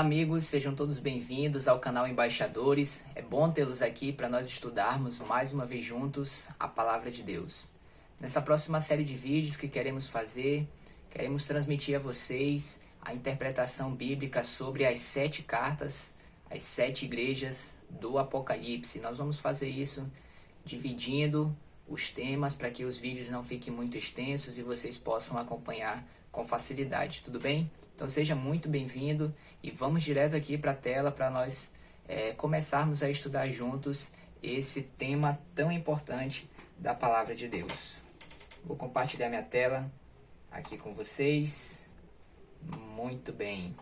Olá amigos, sejam todos bem-vindos ao canal Embaixadores. É bom tê-los aqui para nós estudarmos mais uma vez juntos a Palavra de Deus. Nessa próxima série de vídeos que queremos fazer, queremos transmitir a vocês a interpretação bíblica sobre as 7 cartas, as 7 igrejas do Apocalipse. Nós vamos fazer isso dividindo os temas para que os vídeos não fiquem muito extensos e vocês possam acompanhar com facilidade, tudo bem? Então seja muito bem-vindo e vamos direto aqui para a tela para nós começarmos a estudar juntos esse tema tão importante da Palavra de Deus. Vou compartilhar minha tela aqui com vocês. Muito bem.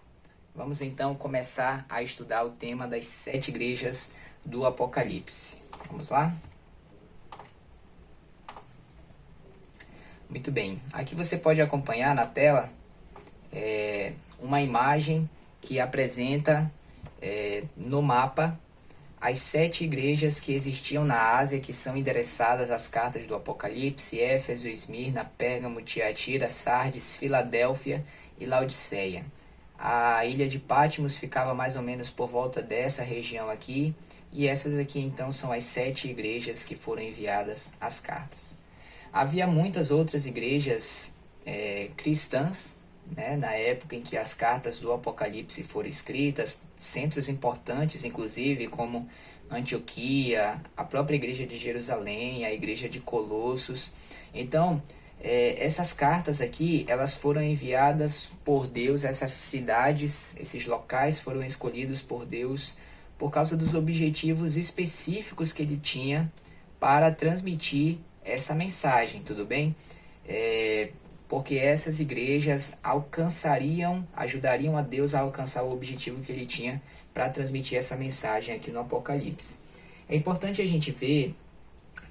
Vamos então começar a estudar o tema das 7 igrejas do Apocalipse. Vamos lá? Muito bem. Aqui você pode acompanhar na tela uma imagem que apresenta no mapa as 7 igrejas que existiam na Ásia, que são endereçadas às cartas do Apocalipse: Éfeso, Esmirna, Pérgamo, Tiatira, Sardes, Filadélfia e Laodiceia. A ilha de Patmos ficava mais ou menos por volta dessa região aqui, e essas aqui então são as 7 igrejas que foram enviadas as cartas. Havia muitas outras igrejas cristãs, na época em que as cartas do Apocalipse foram escritas, centros importantes inclusive como Antioquia, a própria igreja de Jerusalém, a igreja de Colossos. Então essas cartas aqui, elas foram enviadas por Deus, essas cidades, esses locais foram escolhidos por Deus por causa dos objetivos específicos que ele tinha para transmitir essa mensagem, tudo bem? Porque essas igrejas ajudariam a Deus a alcançar o objetivo que ele tinha para transmitir essa mensagem aqui no Apocalipse. É importante a gente ver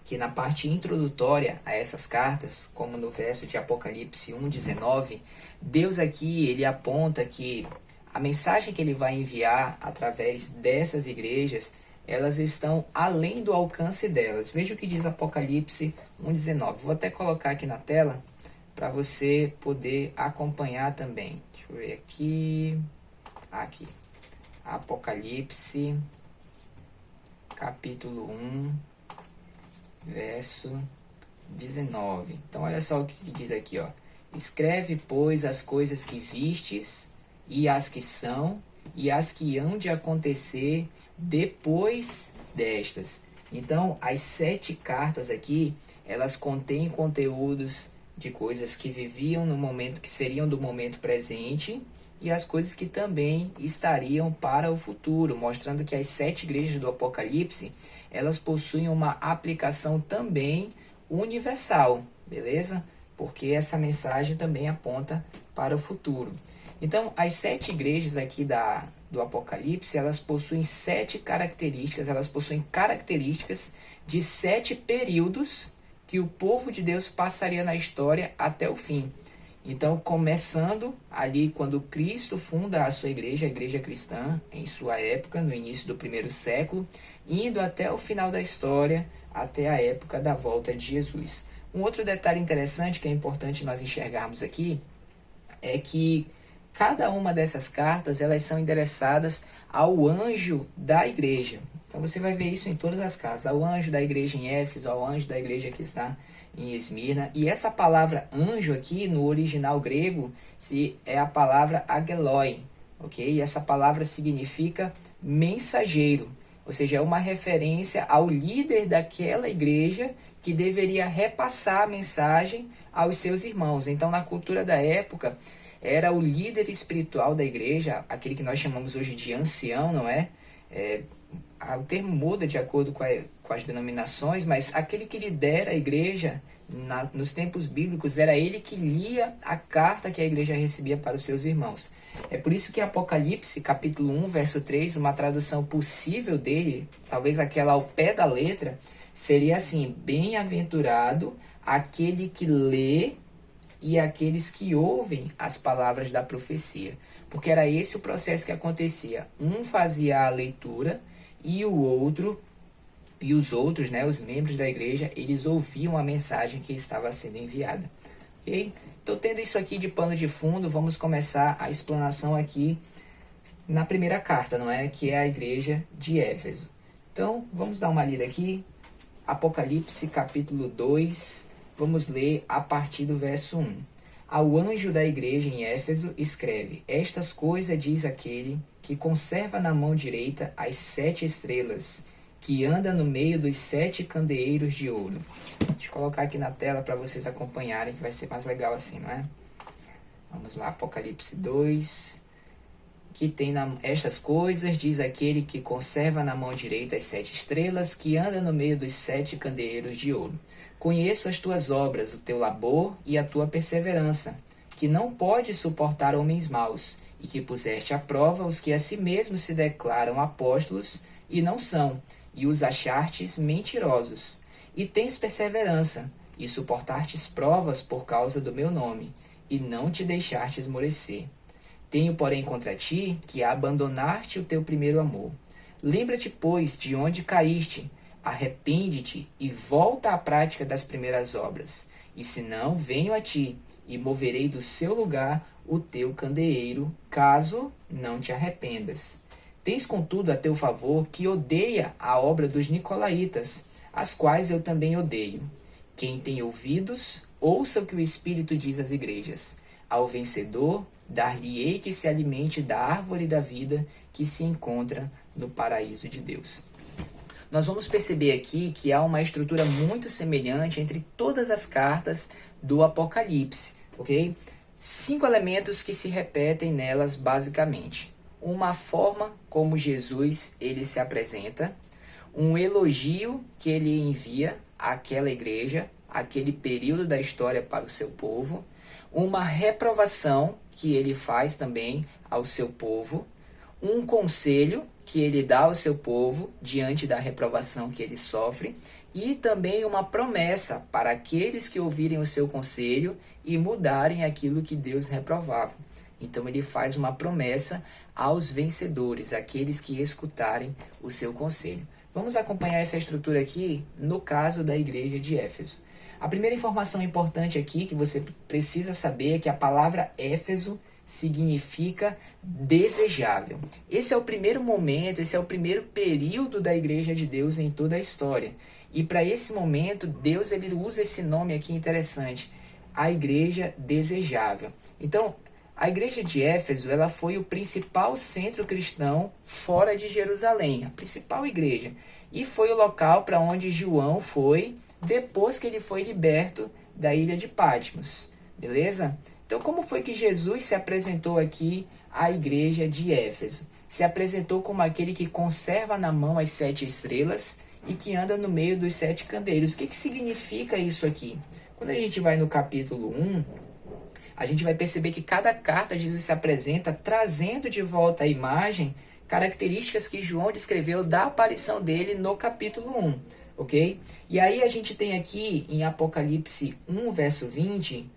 que na parte introdutória a essas cartas, como no verso de Apocalipse 1:19, Deus aqui ele aponta que a mensagem que ele vai enviar através dessas igrejas, elas estão além do alcance delas. Veja o que diz Apocalipse 1:19. Vou até colocar aqui na tela para você poder acompanhar também. Deixa eu ver aqui. Aqui. Apocalipse, capítulo 1, verso 19. Então, olha só o que diz aqui, ó. Escreve, pois, as coisas que vistes, e as que são, e as que hão de acontecer depois destas. Então, as 7 cartas aqui, elas contêm conteúdos de coisas que viviam no momento, que seriam do momento presente, e as coisas que também estariam para o futuro, mostrando que as 7 igrejas do Apocalipse, elas possuem uma aplicação também universal, beleza? Porque essa mensagem também aponta para o futuro. Então, as 7 igrejas aqui do Apocalipse, elas possuem 7 características, elas possuem características de 7 períodos que o povo de Deus passaria na história até o fim. Então, começando ali quando Cristo funda a sua igreja, a igreja cristã, em sua época, no início do 1º século, indo até o final da história, até a época da volta de Jesus. Um outro detalhe interessante que é importante nós enxergarmos aqui é que cada uma dessas cartas, elas são endereçadas ao anjo da igreja. Então você vai ver isso em todas as cartas, ao anjo da igreja em Éfeso, ao anjo da igreja que está em Esmirna. E essa palavra anjo aqui, no original grego, é a palavra ageloi, ok? E essa palavra significa mensageiro, ou seja, é uma referência ao líder daquela igreja que deveria repassar a mensagem aos seus irmãos. Então, na cultura da época, era o líder espiritual da igreja, aquele que nós chamamos hoje de ancião, não é? O termo muda de acordo com as denominações, mas aquele que lidera a igreja nos tempos bíblicos, era ele que lia a carta que a igreja recebia para os seus irmãos. É por isso que Apocalipse, capítulo 1, verso 3, uma tradução possível dele, talvez aquela ao pé da letra, seria assim: bem-aventurado aquele que lê e aqueles que ouvem as palavras da profecia. Porque era esse o processo que acontecia. Um fazia a leitura e os outros, os membros da igreja, eles ouviam a mensagem que estava sendo enviada. Ok? Então, tendo isso aqui de pano de fundo, vamos começar a explanação aqui na primeira carta, não é? Que é a igreja de Éfeso. Então, vamos dar uma lida aqui. Apocalipse capítulo 2, vamos ler a partir do verso 1. Ao anjo da igreja em Éfeso escreve: Estas coisas diz aquele que conserva na mão direita as 7 estrelas, que anda no meio dos 7 candeeiros de ouro. Deixa eu colocar aqui na tela para vocês acompanharem, que vai ser mais legal assim, não é? Vamos lá, Apocalipse 2. Que tem estas coisas, diz aquele que conserva na mão direita as 7 estrelas, que anda no meio dos 7 candeeiros de ouro. Conheço as tuas obras, o teu labor e a tua perseverança, que não podes suportar homens maus, e que puseste à prova os que a si mesmos se declaram apóstolos e não são, e os achartes mentirosos. E tens perseverança, e suportastes provas por causa do meu nome, e não te deixaste esmorecer. Tenho, porém, contra ti que abandonar-te o teu primeiro amor. Lembra-te, pois, de onde caíste, arrepende-te e volta à prática das primeiras obras. E se não, venho a ti e moverei do seu lugar o teu candeeiro, caso não te arrependas. Tens, contudo, a teu favor que odeia a obra dos nicolaítas, as quais eu também odeio. Quem tem ouvidos, ouça o que o Espírito diz às igrejas. Ao vencedor, dar-lhe-ei que se alimente da árvore da vida que se encontra no paraíso de Deus. Nós vamos perceber aqui que há uma estrutura muito semelhante entre todas as cartas do Apocalipse, ok? 5 elementos que se repetem nelas basicamente. Uma forma como Jesus ele se apresenta, um elogio que ele envia àquela igreja, aquele período da história para o seu povo, uma reprovação que ele faz também ao seu povo, um conselho que ele dá ao seu povo diante da reprovação que ele sofre, e também uma promessa para aqueles que ouvirem o seu conselho e mudarem aquilo que Deus reprovava. Então ele faz uma promessa aos vencedores, aqueles que escutarem o seu conselho. Vamos acompanhar essa estrutura aqui no caso da igreja de Éfeso. A primeira informação importante aqui que você precisa saber é que a palavra Éfeso significa desejável. Esse é o primeiro momento, esse é o primeiro período da igreja de Deus em toda a história. E para esse momento, Deus ele usa esse nome aqui interessante, a igreja desejável. Então, a igreja de Éfeso ela foi o principal centro cristão fora de Jerusalém, a principal igreja. E foi o local para onde João foi depois que ele foi liberto da ilha de Patmos, beleza? Então, como foi que Jesus se apresentou aqui à igreja de Éfeso? Se apresentou como aquele que conserva na mão as 7 estrelas e que anda no meio dos 7 candeeiros. O que significa isso aqui? Quando a gente vai no capítulo 1, a gente vai perceber que cada carta Jesus se apresenta trazendo de volta a imagem, características que João descreveu da aparição dele no capítulo 1. Ok? E aí a gente tem aqui em Apocalipse 1, verso 20,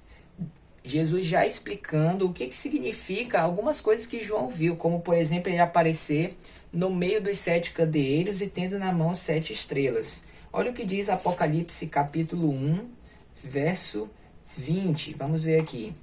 Jesus já explicando o que significa algumas coisas que João viu, como por exemplo ele aparecer no meio dos 7 candeeiros e tendo na mão 7 estrelas. Olha o que diz Apocalipse capítulo 1, verso 20. Vamos ver aqui.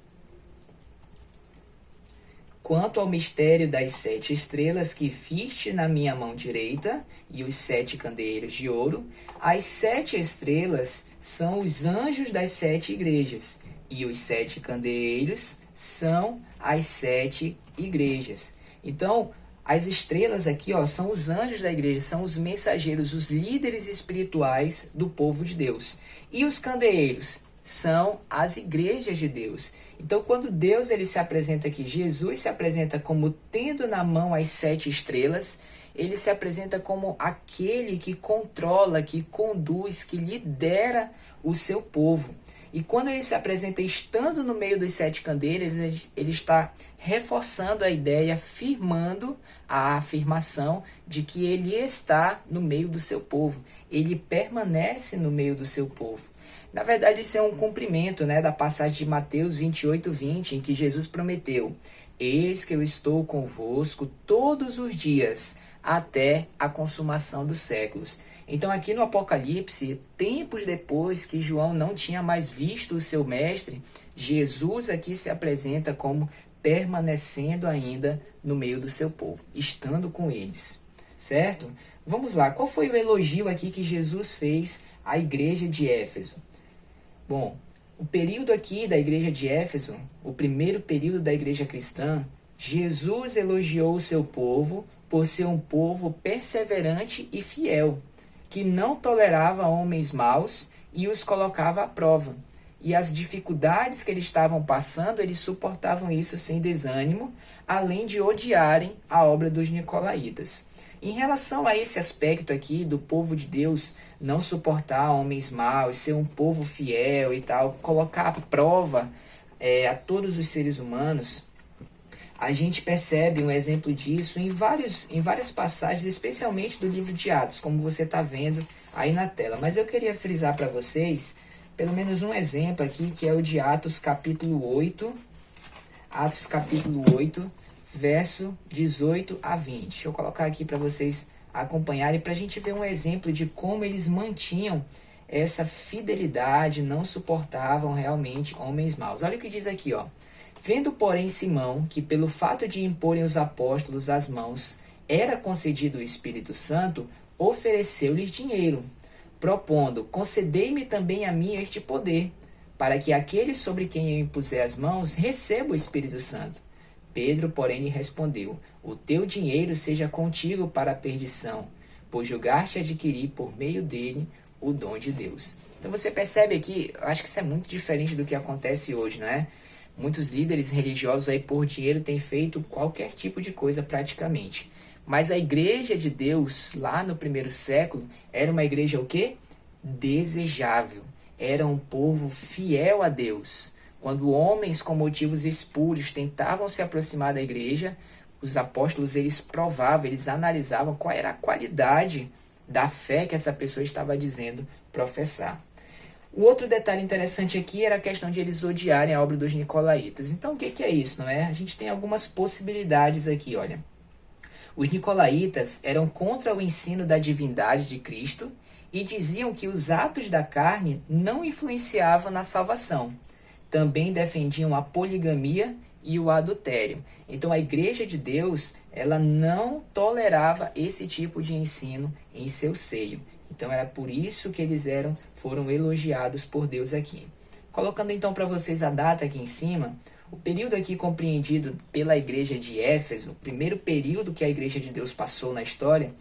Quanto ao mistério das 7 estrelas que viste na minha mão direita e os 7 candeeiros de ouro, as 7 estrelas são os anjos das 7 igrejas, e os 7 candeeiros são as 7 igrejas. Então, as estrelas aqui são os anjos da igreja, são os mensageiros, os líderes espirituais do povo de Deus. E os candeeiros são as igrejas de Deus. Então, quando Deus ele se apresenta aqui, Jesus se apresenta como tendo na mão as 7 estrelas, ele se apresenta como aquele que controla, que conduz, que lidera o seu povo. E quando ele se apresenta estando no meio dos 7 candeeiros, ele está reforçando a ideia, firmando a afirmação de que ele está no meio do seu povo. Ele permanece no meio do seu povo. Na verdade, isso é um cumprimento da passagem de Mateus 28, 20, em que Jesus prometeu: Eis que eu estou convosco todos os dias, até a consumação dos séculos. Então aqui no Apocalipse, tempos depois que João não tinha mais visto o seu mestre, Jesus aqui se apresenta como permanecendo ainda no meio do seu povo, estando com eles, certo? Vamos lá, qual foi o elogio aqui que Jesus fez à igreja de Éfeso? Bom, o período aqui da igreja de Éfeso, o primeiro período da igreja cristã, Jesus elogiou o seu povo por ser um povo perseverante e fiel, que não tolerava homens maus e os colocava à prova. E as dificuldades que eles estavam passando, eles suportavam isso sem desânimo, além de odiarem a obra dos nicolaítas. Em relação a esse aspecto aqui do povo de Deus não suportar homens maus, ser um povo fiel e tal, colocar à prova a todos os seres humanos, a gente percebe um exemplo disso em várias passagens, especialmente do livro de Atos, como você está vendo aí na tela. Mas eu queria frisar para vocês pelo menos um exemplo aqui, que é o de Atos capítulo 8, verso 18 a 20. Deixa eu colocar aqui para vocês acompanharem, para a gente ver um exemplo de como eles mantinham essa fidelidade, não suportavam realmente homens maus. Olha o que diz aqui, ó. Vendo, porém, Simão, que pelo fato de imporem os apóstolos as mãos, era concedido o Espírito Santo, ofereceu-lhes dinheiro, propondo, concedei-me também a mim este poder, para que aquele sobre quem eu impuser as mãos receba o Espírito Santo. Pedro, porém, lhe respondeu, o teu dinheiro seja contigo para a perdição, pois julgaste adquirir por meio dele o dom de Deus. Então você percebe aqui, eu acho que isso é muito diferente do que acontece hoje, não é? Muitos líderes religiosos aí por dinheiro têm feito qualquer tipo de coisa praticamente. Mas a igreja de Deus, lá no primeiro século, era uma igreja o quê? Desejável. Era um povo fiel a Deus. Quando homens com motivos espúrios tentavam se aproximar da igreja, os apóstolos eles provavam, eles analisavam qual era a qualidade da fé que essa pessoa estava dizendo professar. O outro detalhe interessante aqui era a questão de eles odiarem a obra dos nicolaítas. Então, o que é isso, não é? A gente tem algumas possibilidades aqui, olha. Os nicolaítas eram contra o ensino da divindade de Cristo e diziam que os atos da carne não influenciavam na salvação. Também defendiam a poligamia e o adultério. Então, a igreja de Deus, ela não tolerava esse tipo de ensino em seu seio. Então era por isso que eles foram elogiados por Deus aqui. Colocando então para vocês a data aqui em cima, o período aqui compreendido pela igreja de Éfeso, o primeiro período que a igreja de Deus passou na história,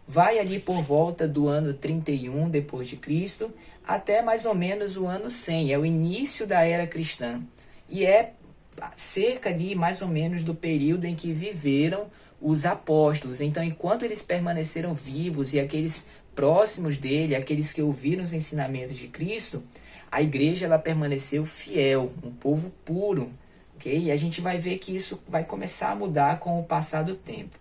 vai ali por volta do ano 31 depois de Cristo até mais ou menos o ano 100, é o início da era cristã. E é cerca ali mais ou menos do período em que viveram os apóstolos. Então, enquanto eles permaneceram vivos e aqueles próximos dele, aqueles que ouviram os ensinamentos de Cristo, a igreja ela permaneceu fiel, um povo puro, ok? E a gente vai ver que isso vai começar a mudar com o passar do tempo.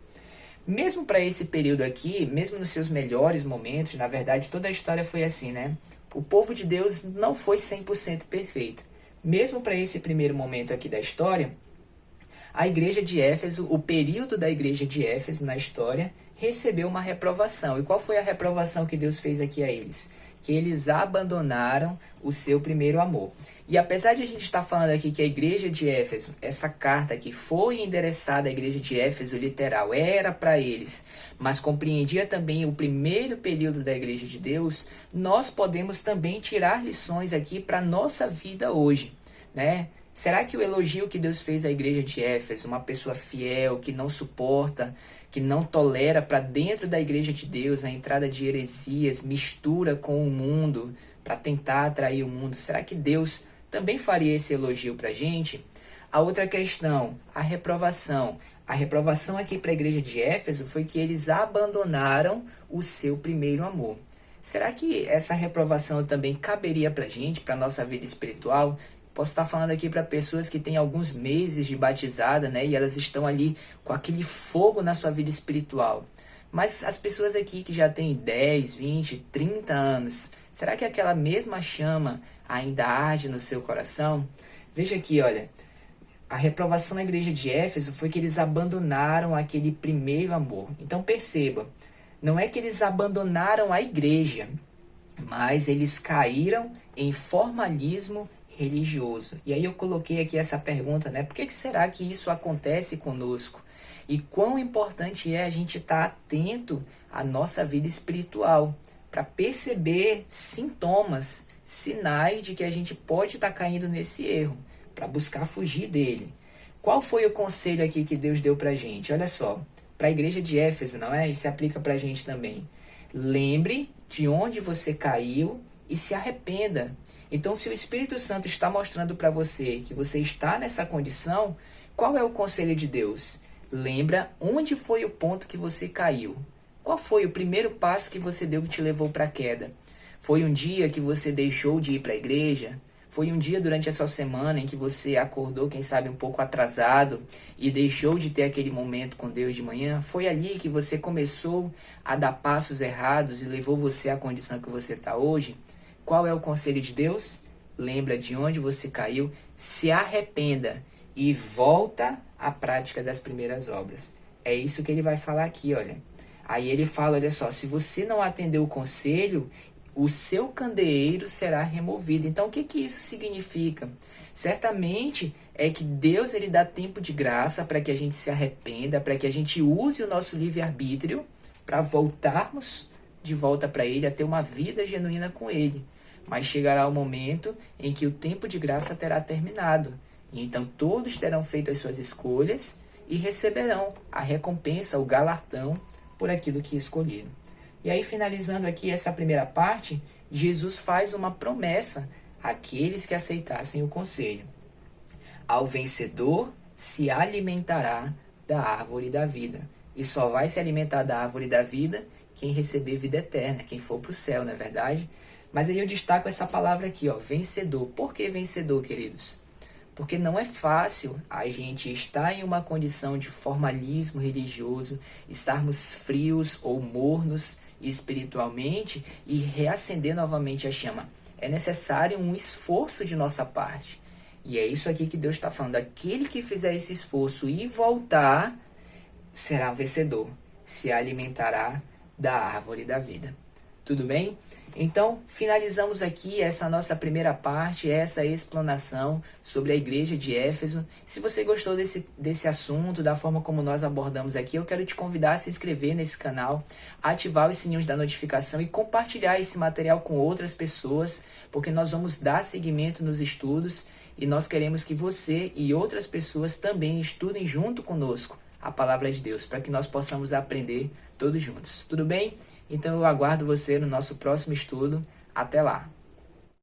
Mesmo para esse período aqui, mesmo nos seus melhores momentos, na verdade toda a história foi assim, né? O povo de Deus não foi 100% perfeito. Mesmo para esse primeiro momento aqui da história, a igreja de Éfeso, o período da igreja de Éfeso na história, recebeu uma reprovação. E qual foi a reprovação que Deus fez aqui a eles? Que eles abandonaram o seu primeiro amor. E apesar de a gente estar falando aqui que a igreja de Éfeso, essa carta que foi endereçada à igreja de Éfeso, literal, era para eles, mas compreendia também o primeiro período da igreja de Deus, nós podemos também tirar lições aqui para a nossa vida hoje, né? Será que o elogio que Deus fez à igreja de Éfeso, uma pessoa fiel, que não suporta, que não tolera para dentro da igreja de Deus a entrada de heresias, mistura com o mundo, para tentar atrair o mundo, será que Deus também faria esse elogio para a gente? A outra questão, a reprovação. A reprovação aqui para a igreja de Éfeso foi que eles abandonaram o seu primeiro amor. Será que essa reprovação também caberia para a gente, para a nossa vida espiritual? Posso estar falando aqui para pessoas que têm alguns meses de batizada, né? E elas estão ali com aquele fogo na sua vida espiritual. Mas as pessoas aqui que já têm 10, 20, 30 anos, será que aquela mesma chama ainda arde no seu coração? Veja aqui, olha. A reprovação na igreja de Éfeso foi que eles abandonaram aquele primeiro amor. Então perceba, não é que eles abandonaram a igreja, mas eles caíram em formalismo religioso. E aí eu coloquei aqui essa pergunta, né? Por que será que isso acontece conosco? E quão importante é a gente estar atento à nossa vida espiritual para perceber sintomas, sinais de que a gente pode estar caindo nesse erro, para buscar fugir dele. Qual foi o conselho aqui que Deus deu para a gente? Olha só, para a igreja de Éfeso, não é? E se aplica para a gente também. Lembre de onde você caiu e se arrependa. Então, se o Espírito Santo está mostrando para você que você está nessa condição, qual é o conselho de Deus? Lembra onde foi o ponto que você caiu. Qual foi o primeiro passo que você deu que te levou para a queda? Foi um dia que você deixou de ir para a igreja? Foi um dia durante essa semana em que você acordou, quem sabe, um pouco atrasado e deixou de ter aquele momento com Deus de manhã? Foi ali que você começou a dar passos errados e levou você à condição que você está hoje? Qual é o conselho de Deus? Lembra de onde você caiu, se arrependa e volta à prática das primeiras obras. É isso que ele vai falar aqui, olha. Aí ele fala, olha só, se você não atender o conselho, o seu candeeiro será removido. Então, o que isso significa? Certamente é que Deus ele dá tempo de graça para que a gente se arrependa, para que a gente use o nosso livre-arbítrio para voltarmos de volta para Ele, a ter uma vida genuína com Ele. Mas chegará o momento em que o tempo de graça terá terminado. E então todos terão feito as suas escolhas e receberão a recompensa, o galardão, por aquilo que escolheram. E aí, finalizando aqui essa primeira parte, Jesus faz uma promessa àqueles que aceitassem o conselho. Ao vencedor se alimentará da árvore da vida. E só vai se alimentar da árvore da vida quem receber vida eterna, quem for para o céu, não é verdade? Mas aí eu destaco essa palavra aqui, ó, vencedor. Por que vencedor, queridos? Porque não é fácil a gente estar em uma condição de formalismo religioso, estarmos frios ou mornos espiritualmente e reacender novamente a chama. É necessário um esforço de nossa parte. E é isso aqui que Deus está falando. Aquele que fizer esse esforço e voltar será vencedor. Se alimentará da árvore da vida. Tudo bem? Então, finalizamos aqui essa nossa primeira parte, essa explanação sobre a igreja de Éfeso. Se você gostou desse assunto, da forma como nós abordamos aqui, eu quero te convidar a se inscrever nesse canal, ativar os sininhos da notificação e compartilhar esse material com outras pessoas, porque nós vamos dar seguimento nos estudos e nós queremos que você e outras pessoas também estudem junto conosco a palavra de Deus, para que nós possamos aprender todos juntos. Tudo bem? Então eu aguardo você no nosso próximo estudo. Até lá!